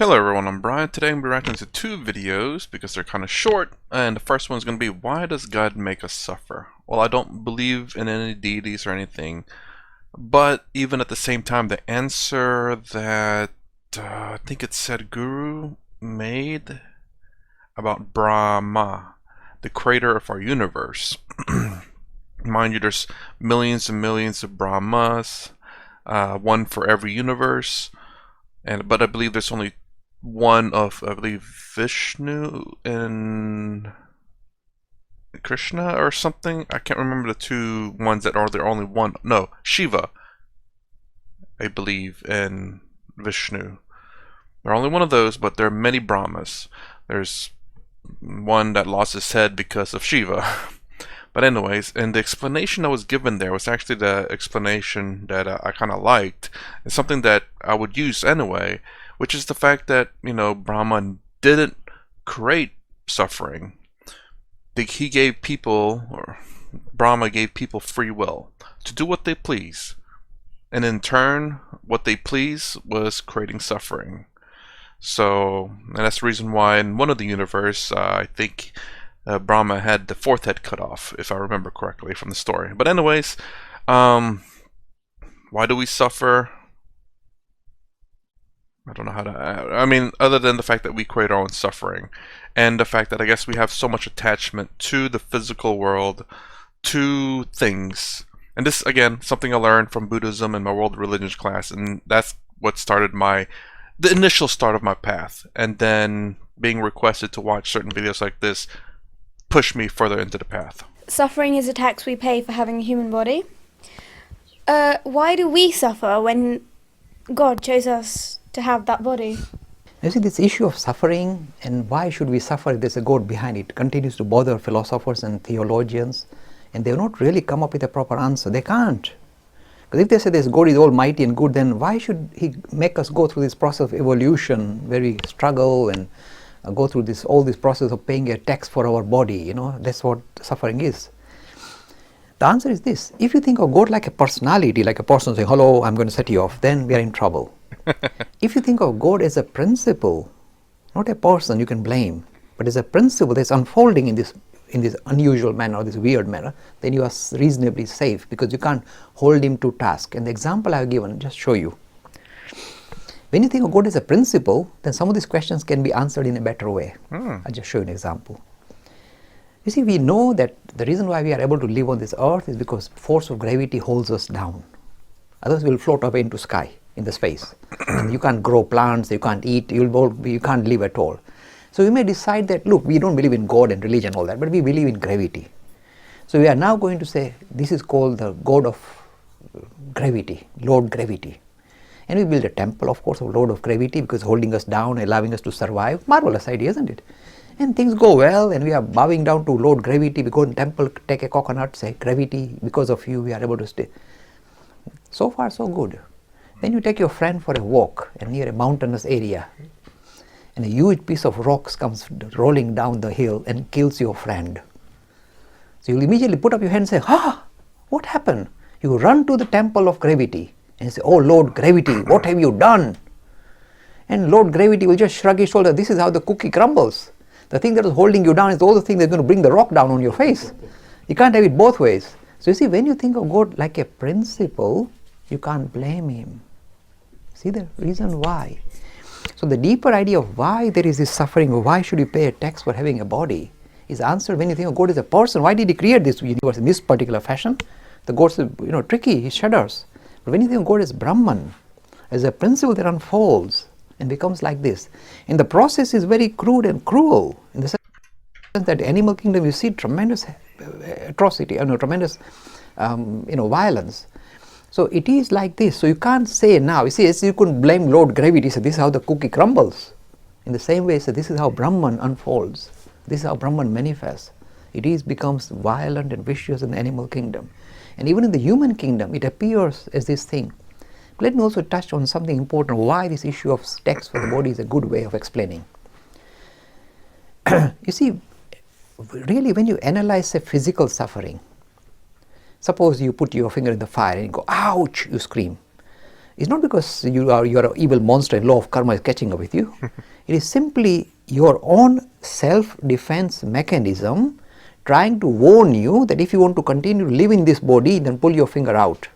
Hello everyone, I'm Brian. Today I'm going to be reacting to two videos because they're kind of short, and the first one's going to be, why does God make us suffer? Well, I don't believe in any deities or anything, but even at the same time, the answer that I think it said Guru made about Brahma, the creator of our universe. Mind you, there's millions and millions of Brahmas, one for every universe, but I believe there's only one of, I believe, Vishnu and Krishna or something. I can't remember the two ones that are the only one. No, Shiva, I believe, and Vishnu. They're only one of those, but there are many Brahmas. There's one that lost his head because of Shiva. But anyways, and the explanation that was given there was actually the explanation that I kind of liked. It's something that I would use anyway, which is the fact that, Brahman didn't create suffering. He gave people, or Brahma gave people free will to do what they please. And in turn, what they please was creating suffering. So, and that's the reason why in one of the universe, I think Brahma had the fourth head cut off, if I remember correctly from the story. But anyways, why do we suffer? I don't know how to... I mean, other than the fact that we create our own suffering, and the fact that I guess we have so much attachment to the physical world, to things. And this, again, something I learned from Buddhism in my world religions class, and that's what started the initial start of my path. And then being requested to watch certain videos like this push me further into the path. Suffering is a tax we pay for having a human body. Why do we suffer when God chose us to have that body? You see, this issue of suffering and why should we suffer if there's a God behind it continues to bother philosophers and theologians, and they've not really come up with a proper answer. They can't. Because if they say this God is almighty and good, then why should He make us go through this process of evolution where we struggle and go through all this process of paying a tax for our body? That's what suffering is. The answer is this: if you think of God like a personality, like a person saying, hello, I'm going to set you off, then we are in trouble. If you think of God as a principle, not a person you can blame, but as a principle that's unfolding in this unusual manner or this weird manner, then you are reasonably safe because you can't hold Him to task. And the example I've given, just show you. When you think of God as a principle, then some of these questions can be answered in a better way. I'll just show you an example. You see, we know that the reason why we are able to live on this earth is because force of gravity holds us down. Otherwise we'll float away into sky, in the space. And you can't grow plants, you can't eat, you can't live at all. So we may decide that, look, we don't believe in God and religion and all that, but we believe in gravity. So we are now going to say, this is called the God of gravity, Lord Gravity. And we build a temple, of course, of Lord of Gravity because holding us down, allowing us to survive. Marvelous idea, isn't it? And things go well, and we are bowing down to Lord Gravity. We go in the temple, take a coconut, say, gravity, because of you, we are able to stay. So far, so good. Then you take your friend for a walk near a mountainous area, and a huge piece of rocks comes rolling down the hill and kills your friend. So you'll immediately put up your hand and say, what happened? You run to the temple of gravity and say, oh Lord Gravity, what have you done? And Lord Gravity will just shrug his shoulder. This is how the cookie crumbles. The thing that is holding you down is the other thing that's going to bring the rock down on your face. You can't have it both ways. So you see, when you think of God like a principle, you can't blame Him. See the reason why? So the deeper idea of why there is this suffering, or why should you pay a tax for having a body, is answered when you think of God as a person. Why did He create this universe in this particular fashion? The God is tricky, He shudders. But when you think of God as Brahman, as a principle that unfolds and becomes like this, and the process is very crude and cruel, in the sense that animal kingdom you see tremendous atrocity, tremendous violence. So it is like this. So you can't say now, you see, as you couldn't blame Lord Gravity, say this is how the cookie crumbles. In the same way, say this is how Brahman unfolds. This is how Brahman manifests. It becomes violent and vicious in the animal kingdom. And even in the human kingdom, it appears as this thing. Let me also touch on something important, why this issue of tax for the body is a good way of explaining. You see, really when you analyze a physical suffering, suppose you put your finger in the fire and you go, ouch, you scream. It's not because you're an evil monster and law of karma is catching up with you. It is simply your own self-defense mechanism trying to warn you that if you want to continue to live in this body, then pull your finger out.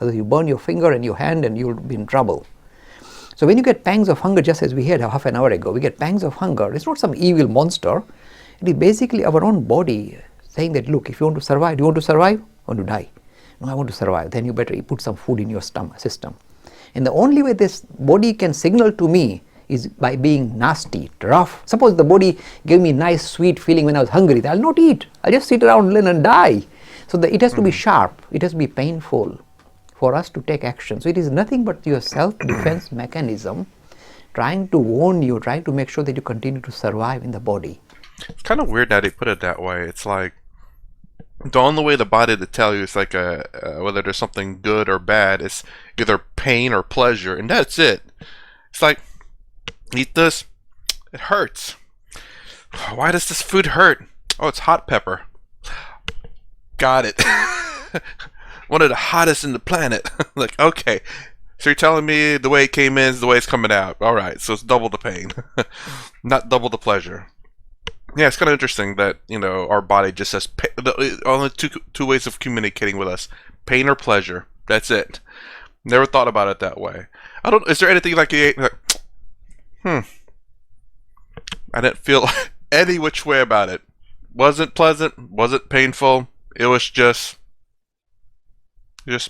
Otherwise you burn your finger and your hand and you'll be in trouble. So when you get pangs of hunger, just as we had half an hour ago, we get pangs of hunger. It's not some evil monster. It is basically our own body saying that, look, if you want to survive, do you want to survive or want to die? No, I want to survive. Then you better put some food in your system. And the only way this body can signal to me is by being nasty, rough. Suppose the body gave me nice, sweet feeling when I was hungry. I'll not eat. I'll just sit around and die. So it has to be sharp. It has to be painful for us to take action. So it is nothing but your self-defense mechanism trying to warn you, trying to make sure that you continue to survive in the body. It's kind of weird that they put it that way. It's like the only way the body to tell you is like whether there's something good or bad. It's either pain or pleasure, and that's it. It's like, eat this, it hurts. Why does this food hurt? Oh, it's hot pepper. Got it. One of the hottest in the planet. Like, okay, so you're telling me the way it came in is the way it's coming out. All right, so it's double the pain, not double the pleasure. Yeah, it's kind of interesting that, you know, our body just says only two ways of communicating with us: pain or pleasure. That's it. Never thought about it that way. I don't. Is there anything like I didn't feel any which way about it. Wasn't pleasant. Wasn't painful. It was just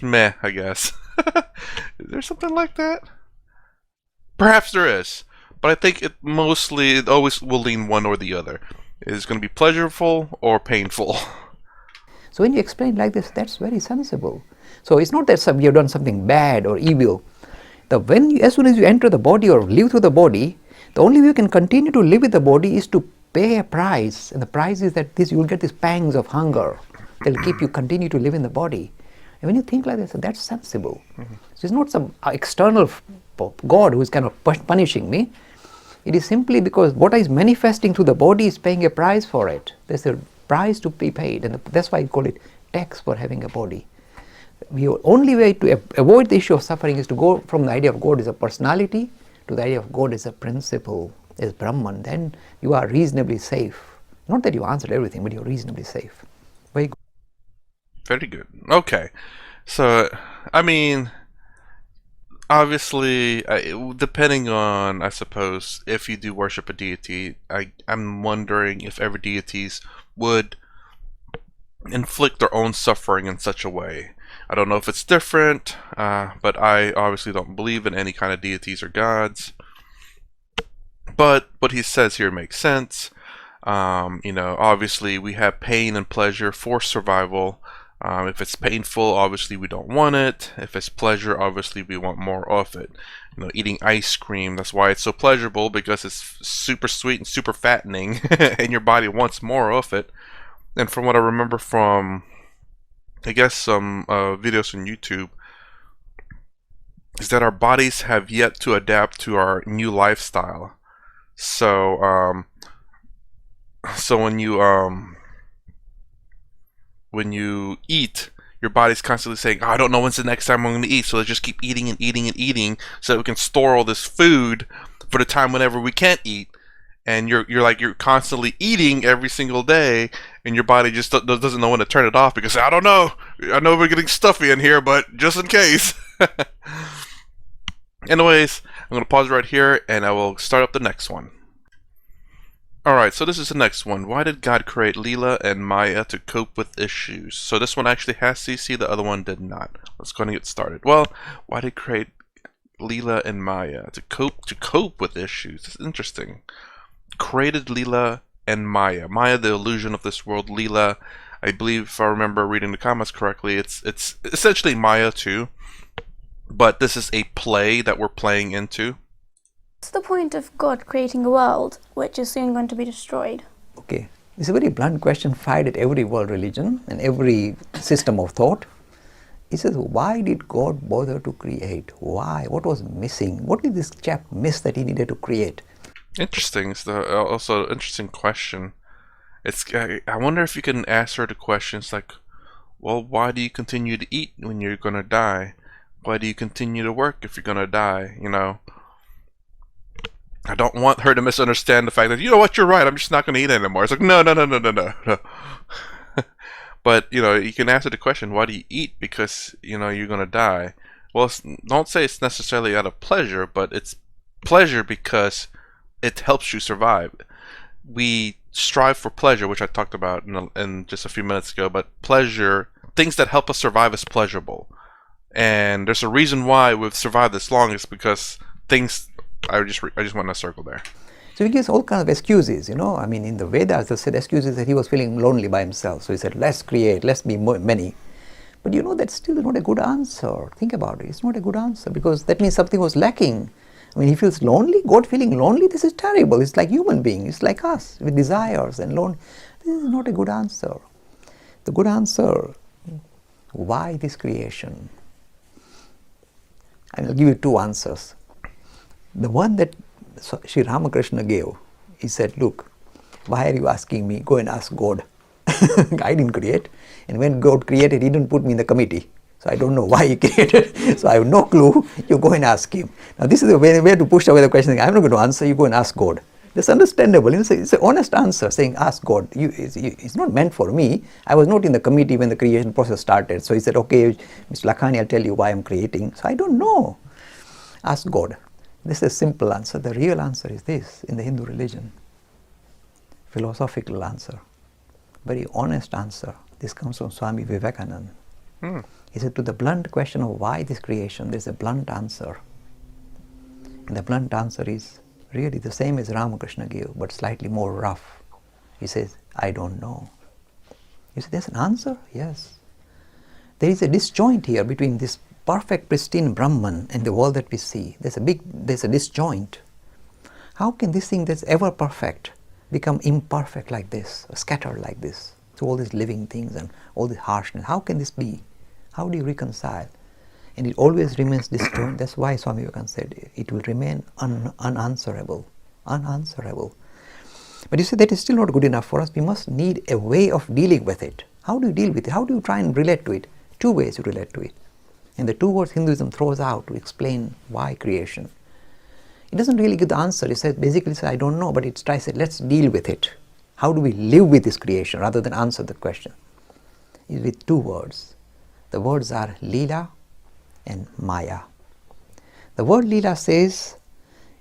meh, I guess. Is there something like that? Perhaps there is. But I think it always will lean one or the other. It's going to be pleasurable or painful. So when you explain like this, that's very sensible. So it's not that you've done something bad or evil. As soon as you enter the body or live through the body, the only way you can continue to live with the body is to pay a price. And the price is that you will get these pangs of hunger that will keep you continue to live in the body. And when you think like this, that's sensible. So it's not some external God who is kind of punishing me. It is simply because what is manifesting through the body is paying a price for it. There's a price to be paid, and that's why I call it tax for having a body. The only way to avoid the issue of suffering is to go from the idea of God as a personality to the idea of God as a principle, as Brahman. Then you are reasonably safe. Not that you answered everything, but you're reasonably safe. Very good. Very good. Okay. So, I mean, obviously, depending on, I suppose, if you do worship a deity, I'm wondering if every deities would inflict their own suffering in such a way. I don't know if it's different, but I obviously don't believe in any kind of deities or gods. But what he says here makes sense. You know, obviously we have pain and pleasure for survival. If it's painful, obviously we don't want it. If it's pleasure, obviously we want more of it. You know, eating ice cream, that's why it's so pleasurable, because it's super sweet and super fattening, and your body wants more of it. And from what I remember from, I guess, some videos on YouTube, is that our bodies have yet to adapt to our new lifestyle. So, so when you eat, your body's constantly saying, oh, I don't know when's the next time I'm going to eat, so let's just keep eating and eating and eating so that we can store all this food for the time whenever we can't eat. And you're constantly eating every single day, and your body just doesn't know when to turn it off because, I don't know, I know we're getting stuffy in here, but just in case. Anyways, I'm going to pause right here and I will start up the next one. Alright, so this is the next one. Why did God create Leela and Maya to cope with issues? So this one actually has CC, the other one did not. Let's go ahead and get started. Well, why did he create Leela and Maya? To cope with issues. That's interesting. Created Leela and Maya. Maya, the illusion of this world. Leela, I believe, if I remember reading the comments correctly, it's essentially Maya too. But this is a play that we're playing into. What's the point of God creating a world which is soon going to be destroyed? Okay, it's a very blunt question fired at every world religion and every system of thought. It says, why did God bother to create? Why? What was missing? What did this chap miss that he needed to create? Interesting. It's also an interesting question. I wonder if you can answer the questions like, well, why do you continue to eat when you're gonna die? Why do you continue to work if you're gonna die? You know, I don't want her to misunderstand the fact that, you know what, you're right, I'm just not gonna eat anymore. It's like, no, no, no, no, no, no, no. But, you know, you can answer the question, why do you eat? Because, you know, you're gonna die. Well, don't say it's necessarily out of pleasure, but it's pleasure because it helps you survive. We strive for pleasure, which I talked about in just a few minutes ago, but pleasure, things that help us survive is pleasurable. And there's a reason why we've survived this long, is because things, I just went in a circle there. So he gives all kinds of excuses, you know. I mean, in the Vedas, they said excuses that he was feeling lonely by himself. So he said, let's create, let's be many. But you know, that's still not a good answer. Think about it. It's not a good answer, because that means something was lacking. I mean, he feels lonely. God feeling lonely, this is terrible. It's like human beings. It's like us with desires and lonely. This is not a good answer. The good answer, why this creation? I will give you two answers. The one that Sri Ramakrishna gave, he said, look, why are you asking me? Go and ask God. I didn't create. And when God created, he didn't put me in the committee. So I don't know why he created. So I have no clue. You go and ask him. Now this is the way to push away the question. I'm not going to answer. You go and ask God. That's understandable. It's an honest answer, saying ask God. It's not meant for me. I was not in the committee when the creation process started. So he said, okay, Mr. Lakhani, I'll tell you why I'm creating. So I don't know. Ask God. This is a simple answer. The real answer is this in the Hindu religion. Philosophical answer. Very honest answer. This comes from Swami Vivekananda. He said, to the blunt question of why this creation, there's a blunt answer. And the blunt answer is really the same as Ramakrishna gave, but slightly more rough. He says, I don't know. You say, there's an answer? Yes. There is a disjoint here between this perfect, pristine Brahman and the world that we see. There's a disjoint. How can this thing that's ever perfect become imperfect like this, or scattered like this, to all these living things and all this harshness? How can this be? How do you reconcile? And it always remains disjoint. That's why Swami Vivekananda said it will remain unanswerable. Unanswerable. But you see, that is still not good enough for us. We must need a way of dealing with it. How do you deal with it? How do you try and relate to it? Two ways you relate to it. And the two words Hinduism throws out to explain why creation. It doesn't really give the answer. It says, basically says, I don't know, but it tries to say, let's deal with it. How do we live with this creation rather than answer the question? It's with two words. The words are Leela and Maya. The word Leela says,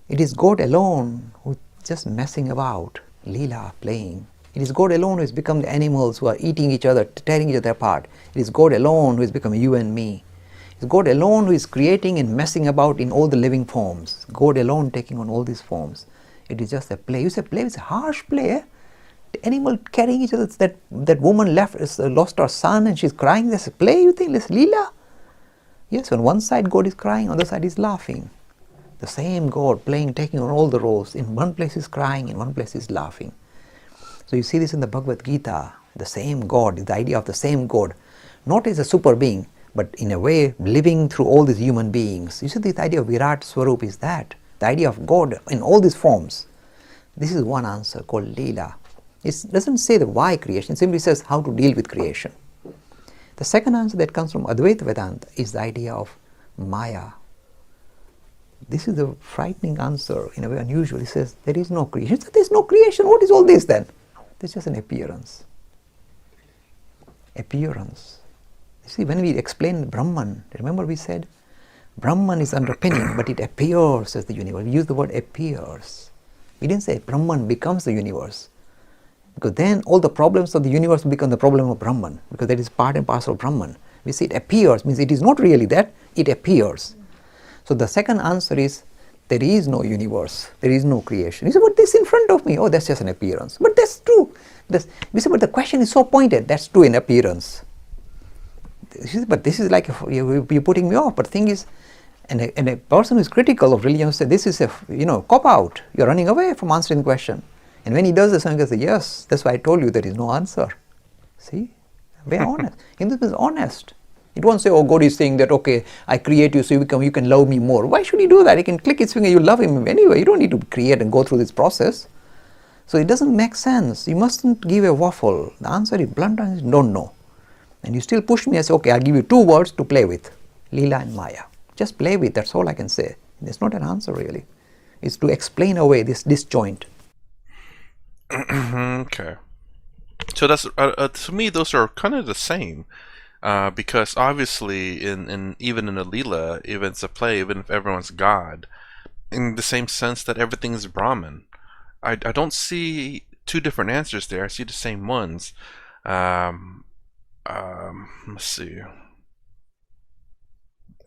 it is God alone who is just messing about, Leela, playing. It is God alone who has become the animals who are eating each other, tearing each other apart. It is God alone who has become you and me. It is God alone who is creating and messing about in all the living forms. God alone taking on all these forms. It is just a play. You say play is a harsh play. The animal carrying each other, that woman lost her son and she's crying. That's a play, you think? That's Leela? Yes, on one side God is crying, on the other side is laughing. The same God playing, taking on all the roles. In one place is crying, in one place is laughing. So you see this in the Bhagavad Gita. The same God, the idea of the same God. Not as a super being, but in a way living through all these human beings. You see, the idea of Virat Swarup is that. The idea of God in all these forms. This is one answer called Leela. It doesn't say the why creation, it simply says how to deal with creation. The second answer that comes from Advaita Vedanta is the idea of Maya. This is the frightening answer, in a way unusual. It says there is no creation. There is no creation. What is all this then? It's just an appearance. Appearance. You see, when we explain Brahman, remember we said Brahman is underpinning, but it appears as the universe. We use the word appears. We didn't say Brahman becomes the universe. Because then all the problems of the universe become the problem of Brahman, because that is part and parcel of Brahman. We say it appears, means it is not really that, it appears. So the second answer is, there is no universe, there is no creation. You say, but this in front of me, oh, that's just an appearance. But that's true. We say, but the question is so pointed, that's true in appearance. But this is like, you're putting me off. But the thing is, and a person who is critical of religion says, this is a cop-out. You're running away from answering the question. And when he does this, someone says, yes, that's why I told you there is no answer. See? Very honest. Hinduism is honest. It won't say, oh, God is saying that, okay, I create you so you can love me more. Why should he do that? He can click his finger, you love him anyway. You don't need to create and go through this process. So it doesn't make sense. You mustn't give a waffle. The answer is blunt and don't know. And you still push me and say, okay, I'll give you two words to play with. Leela and Maya. Just play with, that's all I can say. It's not an answer really. It's to explain away this disjoint. Okay. So that's to me, those are kind of the same, because obviously, in even in a Leela, even it's a play, even if everyone's God, in the same sense that everything is Brahman. I don't see two different answers there. I see the same ones. Let's see.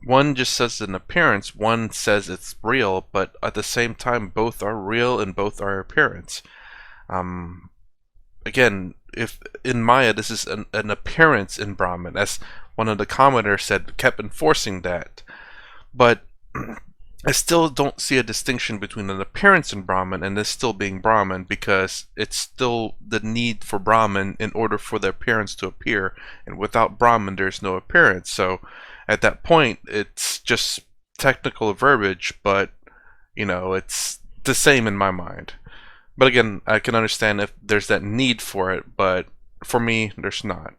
One just says an appearance, one says it's real, but at the same time, both are real and both are appearance. Again, if in Maya this is an appearance in Brahman, as one of the commenters said, kept enforcing that. But I still don't see a distinction between an appearance in Brahman and this still being Brahman, because it's still the need for Brahman in order for the appearance to appear, and without Brahman there's no appearance. So at that point it's just technical verbiage, but you know, it's the same in my mind. But again, I can understand if there's that need for it, but for me there's not.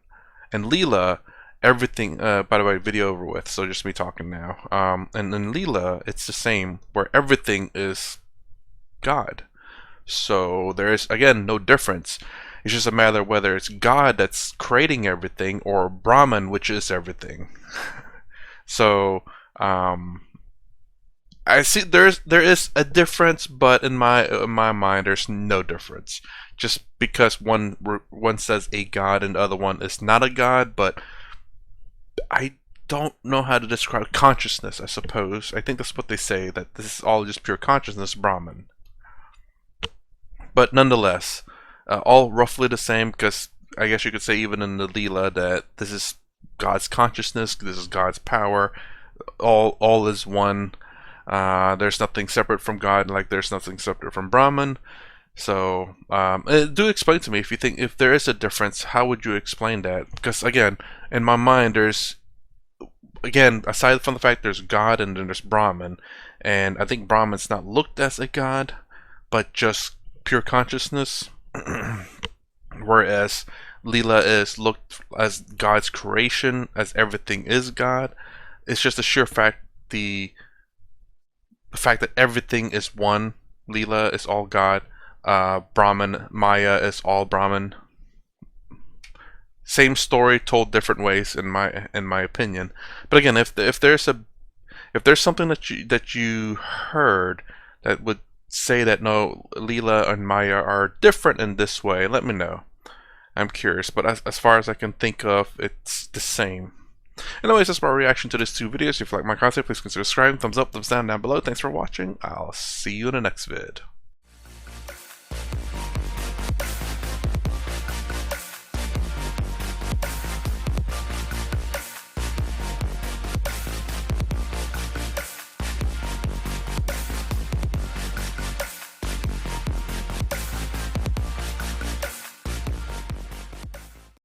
And Leela, everything, by the way, video over with, so just me talking now. And in Leela, it's the same, where everything is God. So there is, again, no difference. It's just a matter of whether it's God that's creating everything or Brahman, which is everything. So I see there is a difference, but in my mind there's no difference. Just because one says a God and the other one is not a God, but I don't know how to describe consciousness, I suppose. I think that's what they say, that this is all just pure consciousness, Brahman. But nonetheless, all roughly the same, because I guess you could say even in the Leela that this is God's consciousness, this is God's power, all is one. There's nothing separate from God, like there's nothing separate from Brahman. So do explain to me if there is a difference. How would you explain that? Because again, in my mind, there's, again, aside from the fact there's God and then there's Brahman, and I think Brahman's not looked as a God, but just pure consciousness, whereas Leela is looked as God's creation, as everything is God. It's just a sheer fact, the fact that everything is one. Leela is all God. Brahman, Maya is all Brahman. Same story told different ways, in my opinion. But again, if there's something that you heard that would say that no, Leela and Maya are different in this way, let me know. I'm curious, but as far as I can think of, it's the same. Anyways, that's my reaction to these two videos. If you like my content, please consider subscribing, thumbs up, thumbs down below. Thanks for watching. I'll see you in the next vid.